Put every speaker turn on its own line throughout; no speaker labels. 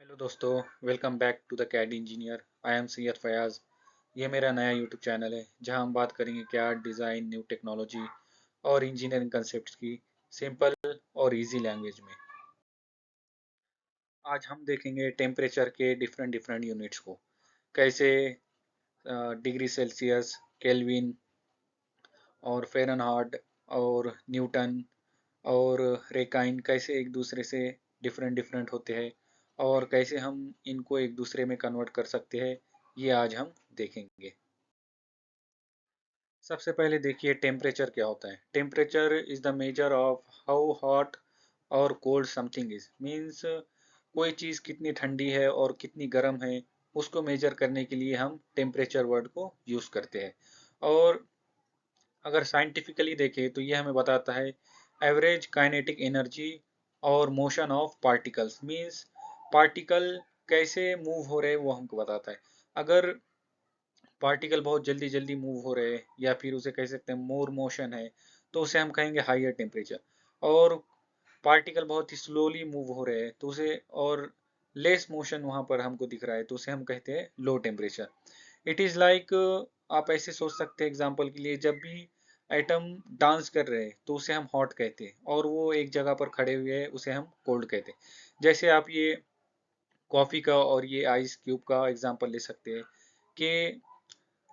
Hello दोस्तों, welcome back to the CAD engineer. I am Syed Fayaz. ये मेरा नया यूट्यूब चैनल है जहां हम बात करेंगे कैड डिज़ाइन, न्यू टेक्नोलॉजी और इंजीनियरिंग कंसेप्ट्स की सिंपल और इजी लैंग्वेज में। आज हम देखेंगे टेम्परेचर के डिफरेंट डिफरेंट यूनिट्स को, कैसे डिग्री सेल्सियस, केल्विन और फ़ारेनहाइट और न्यूटन और रेकाइन कैसे एक दूसरे से डिफरेंट डिफरेंट होते हैं और कैसे हम इनको एक दूसरे में कन्वर्ट कर सकते हैं, ये आज हम देखेंगे। सबसे पहले देखिए टेम्परेचर क्या होता है। Temperature is the measure of how hot और कोल्ड समथिंग इज, मीन्स कोई चीज़ कितनी ठंडी है और कितनी गर्म है, उसको मेजर करने के लिए हम टेम्परेचर वर्ड को यूज़ करते हैं। और अगर साइंटिफिकली देखें तो ये हमें बताता है एवरेज काइनेटिक एनर्जी और motion of particles, means particle कैसे मूव हो रहे हैं वो हमको बताता है। अगर पार्टिकल बहुत जल्दी जल्दी मूव हो रहे हैं या फिर उसे कह सकते हैं मोर मोशन है, तो उसे हम कहेंगे हाइयर टेम्परेचर। और पार्टिकल बहुत ही स्लोली मूव हो रहे हैं तो उसे, और लेस मोशन वहां पर हमको दिख रहा है तो उसे हम कहते हैं low temperature. It is like, आप ऐसे सोच सकते हैं एग्जांपल के लिए, जब भी एटम डांस कर रहे हैं तो उसे हम हॉट कहते हैं और वो एक जगह पर खड़े हुए हैं उसे हम कोल्ड कहते हैं। जैसे आप ये कॉफ़ी का और ये आइस क्यूब का एग्जांपल ले सकते हैं कि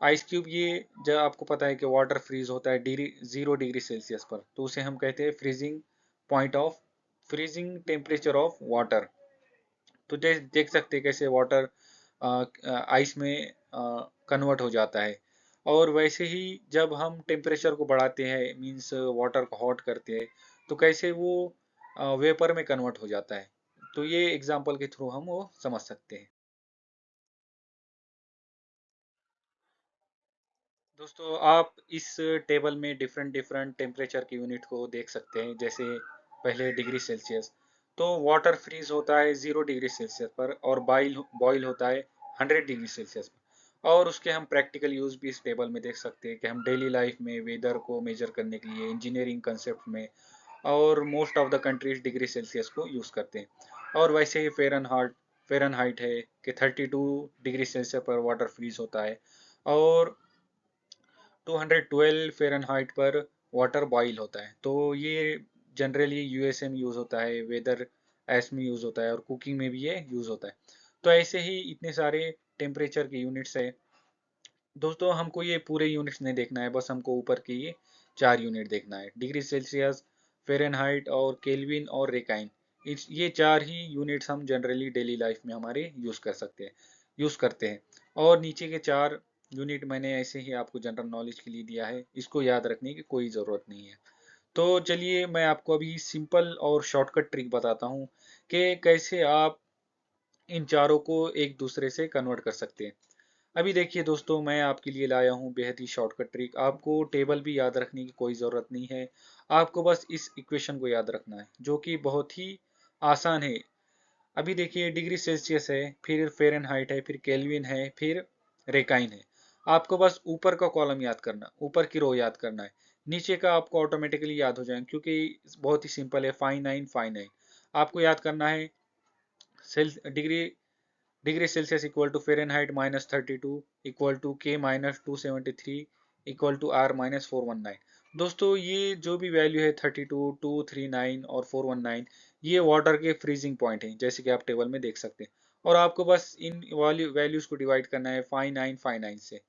आइस क्यूब, ये जब आपको पता है कि वाटर फ्रीज होता है डिग्री 0 डिग्री सेल्सियस पर, तो उसे हम कहते हैं freezing point of, freezing temperature of water. तो देख सकते हैं कैसे वाटर आइस में कन्वर्ट हो जाता है। और वैसे ही जब हम टेम्परेचर को बढ़ाते हैं, मींस वाटर को हॉट करते हैं, तो कैसे वो वेपर में कन्वर्ट हो जाता है। तो ये एग्जांपल के थ्रू हम वो समझ सकते हैं। दोस्तों, आप इस टेबल में डिफरेंट डिफरेंट टेम्परेचर की यूनिट को देख सकते हैं। जैसे पहले डिग्री सेल्सियस, तो वाटर फ्रीज होता है 0 डिग्री सेल्सियस पर और बॉइल बॉइल होता है 100 डिग्री सेल्सियस पर। और उसके हम प्रैक्टिकल यूज़ भी इस टेबल में देख सकते हैं कि हम डेली लाइफ में वेदर को मेजर करने के लिए इंजीनियरिंग कंसेप्ट में और most of the countries degree Celsius को यूज़ करते हैं। और वैसे ही फ़ारेनहाइट है कि 32 डिग्री सेल्सियस पर वाटर फ्रीज होता है और 212 फ़ारेनहाइट पर वाटर बॉईल होता है। तो ये जनरली यूएसए में यूज़ होता है, वेदर ऐस में यूज़ होता है और कुकिंग में भी ये यूज़ होता है। तो ऐसे ही इतने सारे टेम्परेचर के यूनिट्स है। दोस्तों, हमको ये पूरे यूनिट्स नहीं देखना है, बस हमको ऊपर के ये 4 यूनिट देखना है, डिग्री सेल्सियस, फ़ारेनहाइट और केल्विन और रेकाइन। इस ये 4 ही यूनिट्स हम जनरली डेली लाइफ में हमारे यूज़ करते हैं। और नीचे के 4 यूनिट मैंने ऐसे ही आपको जनरल नॉलेज के लिए दिया है, इसको याद रखने की कोई ज़रूरत नहीं है। तो चलिए मैं आपको अभी सिंपल और शॉर्टकट ट्रिक बताता हूँ कि कैसे आप इन चारों को एक दूसरे से कन्वर्ट कर सकते हैं। अभी देखिए दोस्तों, मैं आपके लिए लाया हूँ बेहद ही शॉर्टकट ट्रिक। आपको टेबल भी याद रखने की कोई ज़रूरत नहीं है, आपको बस इस इक्वेशन को याद रखना है जो कि बहुत ही आसान है। अभी देखिए डिग्री सेल्सियस है, फिर फ़ारेनहाइट है, फिर केल्विन है, फिर रेकाइन है। आपको बस ऊपर का कॉलम याद करना, ऊपर की रो याद करना है। नीचे का आपको ऑटोमेटिकली याद हो जाएगा क्योंकि बहुत ही सिंपल है, फाइनाइन फाइनाइन। आपको याद करना है Celsius degree degree Celsius equal to Fahrenheit -32 equal to K -273 equal to are -419। दोस्तों, ये जो भी वैल्यू है 32, 239 और 419, ये वाटर के फ्रीजिंग पॉइंट हैं जैसे कि आप टेबल में देख सकते हैं। और आपको बस इन वैल्यूज को डिवाइड करना है 5959 से।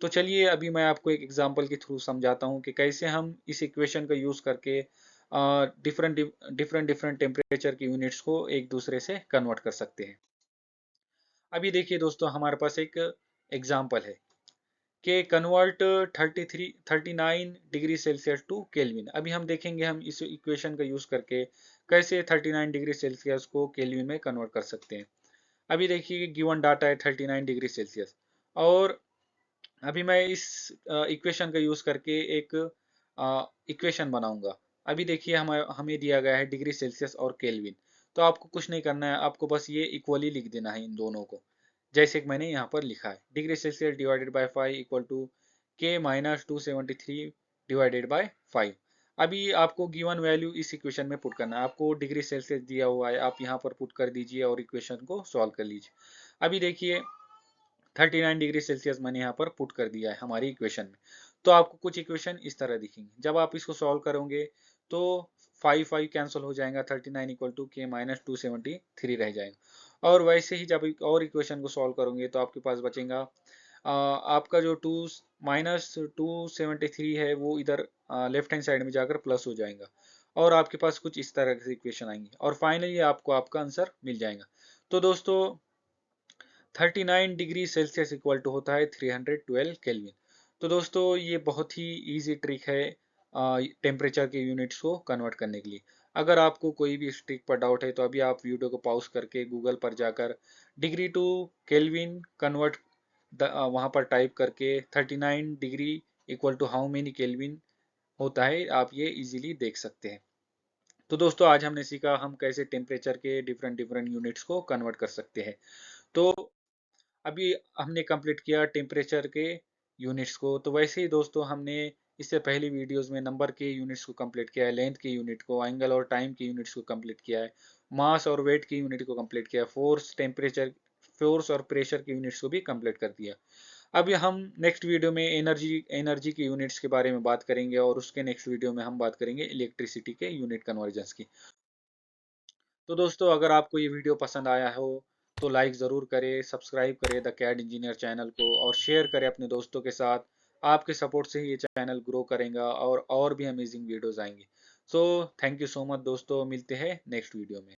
तो चलिए अभी मैं आपको एक एग्जांपल के थ्रू समझाता हूँ कि कैसे हम इस इक्वेशन का यूज़ करके डिफरेंट डिफरेंट डिफरेंट टेम्परेचर की यूनिट्स को एक दूसरे से कन्वर्ट कर सकते हैं। अभी देखिए दोस्तों, हमारे पास एक एग्जाम्पल है कि convert 39 degree Celsius to Kelvin. अभी हम देखेंगे हम इस इक्वेशन का यूज करके कैसे 39 डिग्री सेल्सियस को केल्विन में कन्वर्ट कर सकते हैं। अभी देखिए गिवन डाटा है 39 डिग्री सेल्सियस, और अभी मैं इस इक्वेशन का यूज करके एक इक्वेशन बनाऊंगा। अभी देखिए हमें दिया गया है डिग्री सेल्सियस और केल्विन। तो आपको कुछ नहीं करना है, आपको बस ये इक्वली लिख देना है इन दोनों को, जैसे कि मैंने यहाँ पर लिखा है degree Celsius divided by 5 equal to K -273 divided by 5। अभी आपको गिवन वैल्यू इस इक्वेशन में पुट करना है, आपको डिग्री सेल्सियस दिया हुआ है, आप यहाँ पर पुट कर दीजिए और इक्वेशन को सॉल्व कर लीजिए। अभी देखिए 39 डिग्री सेल्सियस मैंने यहाँ पर पुट कर दिया है हमारी इक्वेशन में। तो आपको कुछ इक्वेशन इस तरह दिखेंगे। जब आप इसको सॉल्व करोगे तो 5 कैंसिल हो जाएगा, 39 इक्वल टू के माइनस 273 रह जाएगा। और वैसे ही जब एक और इक्वेशन को सॉल्व करोगे तो आपके पास बचेगा आपका जो माइनस 273 है वो इधर लेफ्ट हैंड साइड में जाकर प्लस हो जाएगा, और आपके पास कुछ इस तरह से इक्वेशन आएंगी और फाइनली आपको आपका आंसर मिल जाएगा। तो दोस्तों 39 डिग्री सेल्सियस इक्वल टू होता है 312 केल्विन। तो दोस्तों ये बहुत ही इजी ट्रिक है टेम्परेचर के यूनिट्स को कन्वर्ट करने के लिए। अगर आपको कोई भी इस ट्रिक पर डाउट है तो अभी आप वीडियो को पॉज करके गूगल पर जाकर डिग्री टू केल्विन कन्वर्ट वहाँ पर टाइप करके 39 degree equal to how many Kelvin होता है, आप ये इजीली देख सकते हैं। तो दोस्तों आज हमने सीखा हम कैसे टेम्परेचर के डिफरेंट डिफरेंट यूनिट्स को कन्वर्ट कर सकते हैं। तो अभी हमने कंप्लीट किया टेम्परेचर के यूनिट्स को। तो वैसे ही दोस्तों हमने इससे पहली वीडियोस में नंबर के यूनिट्स को कंप्लीट किया है, लेंथ के यूनिट को, एंगल और टाइम के यूनिट्स को कंप्लीट किया है, मास और वेट की यूनिट को कंप्लीट किया, फोर्स और प्रेशर के यूनिट्स को भी कंप्लीट कर दिया। अभी हम नेक्स्ट वीडियो में एनर्जी एनर्जी के यूनिट्स के बारे में बात करेंगे और उसके नेक्स्ट वीडियो में हम बात करेंगे इलेक्ट्रिसिटी के यूनिट कन्वर्जन्स की। तो दोस्तों अगर आपको ये वीडियो पसंद आया हो तो लाइक ज़रूर करें, सब्सक्राइब करें द कैड इंजीनियर चैनल को और शेयर करें अपने दोस्तों के साथ। आपके सपोर्ट से ही ये चैनल ग्रो करेगा और भी अमेजिंग वीडियोस आएंगे। So thank you so much दोस्तों, मिलते हैं नेक्स्ट वीडियो में।